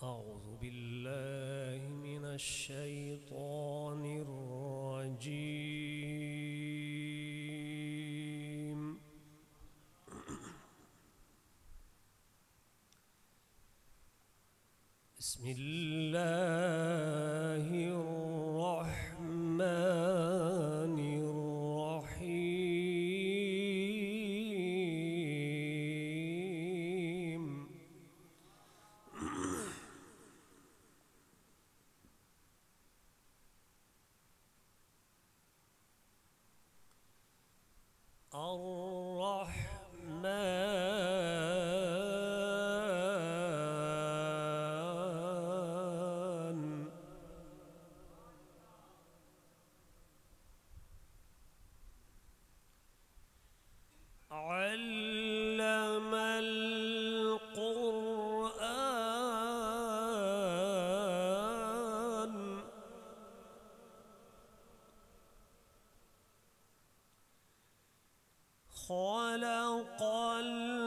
أعوذ بالله من الشيطان الرجيم. بسم الله الرحمن الرحيم. الرحمن علم القرآن خلق الإنسان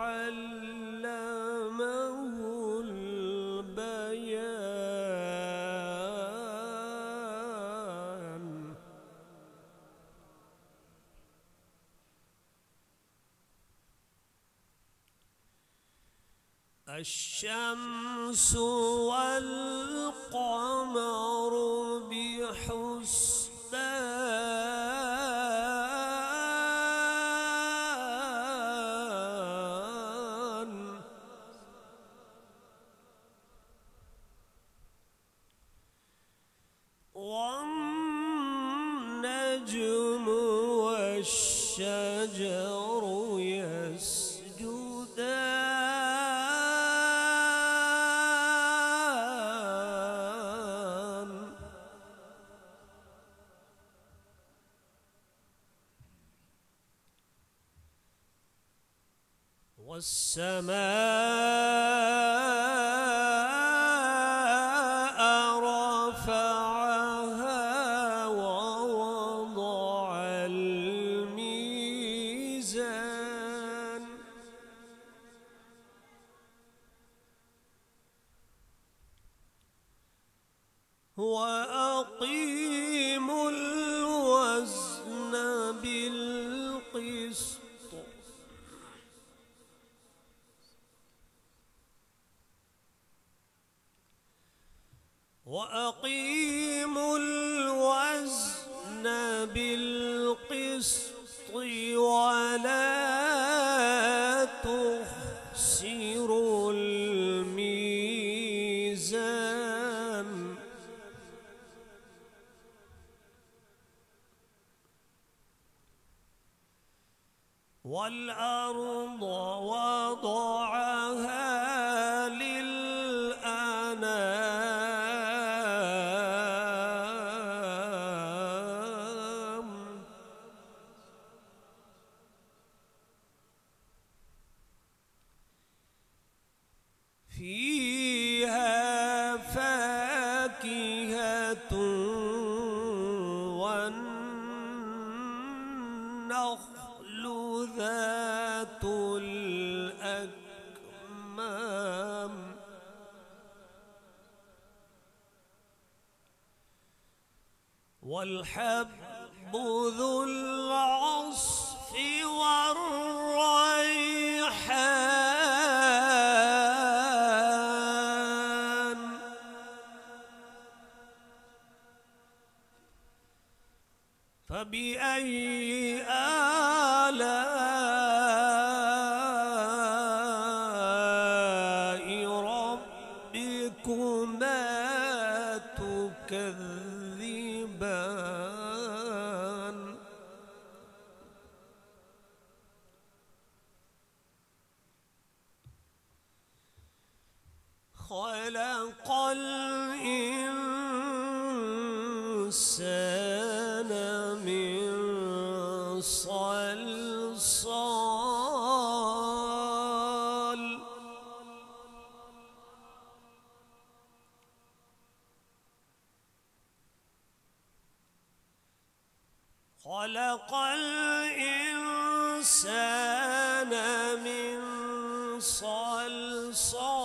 علمه البيان. الشمس والقمر بحسبان. والنجم والشجر يسجدان. والسماء رفعها ووضع الميزان. وأقيموا الوزن بالقسط وأقيموا الوزن بالقسط ولا تخسروا الميزان. والأرض وضعها للأنام. فيها فاكهة والنخل ذات الأكمام. والحب ذو العصف والريحان. فبأي آلاء ربكما تكذبان. خلق الإنسان من صلصال. خلق الإنسان صلصال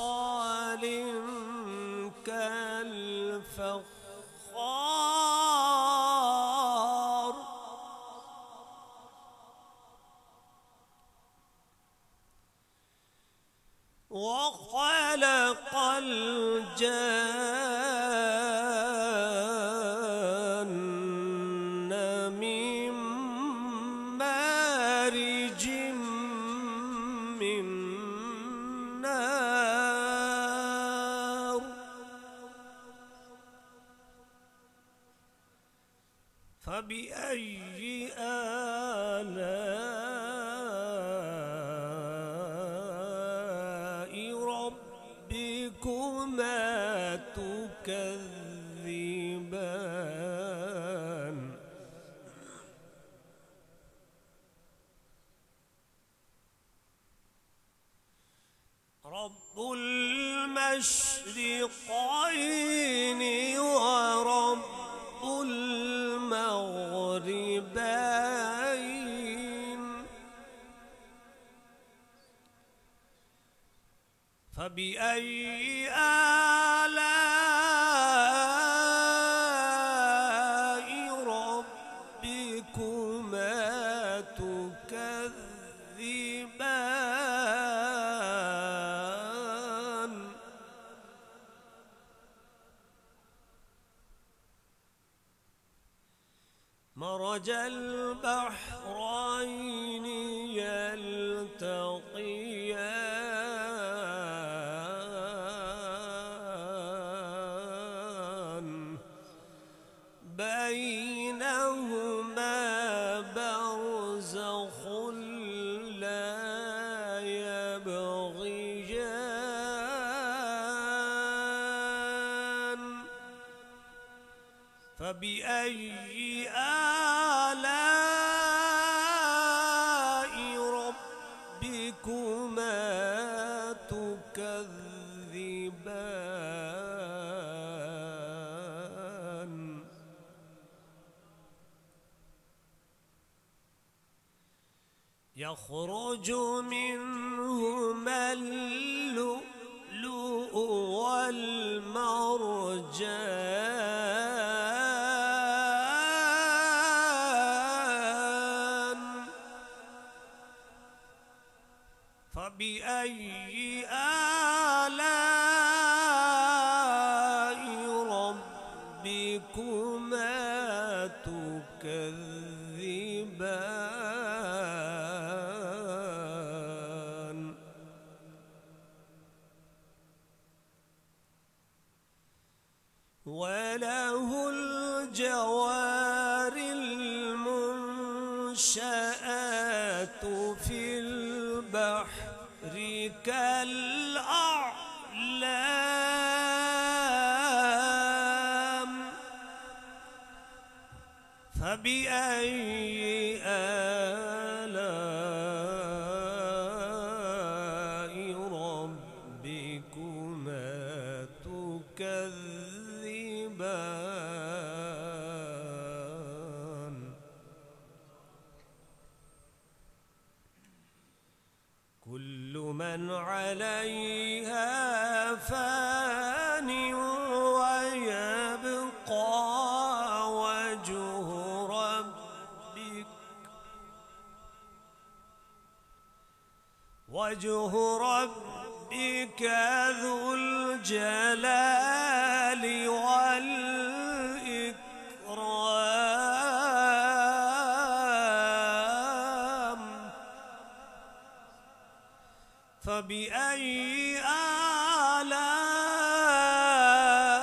كالفخار وخلق الجن من مارج من نار فبأي آلاء ربكما تكذبان رب المشرقين ورب المغربين فبأي آلاء ربكما تكذبان مرج البحرين يلتقيان بينهما برزخ لا يبغيان فبأي آلاء ربكما تكذبان يخرج منهما اللؤلؤ والمرجان فبأي آلاء ربكما تكذبان وله الجوار المنشآت في البحر كالأعلام فبأي آلاء ربكما تكذبان كل من عليها فان ويبقى وجه ربك ذو الجلال والإكرام فبأي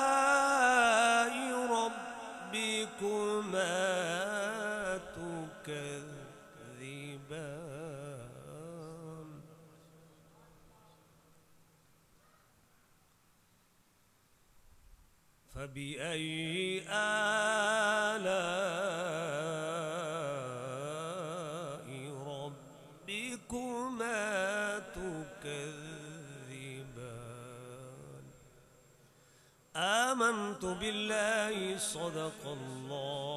آلاء ربكما تكذبان فبأي آلاء ربكما تكذبان آمنت بالله صدق الله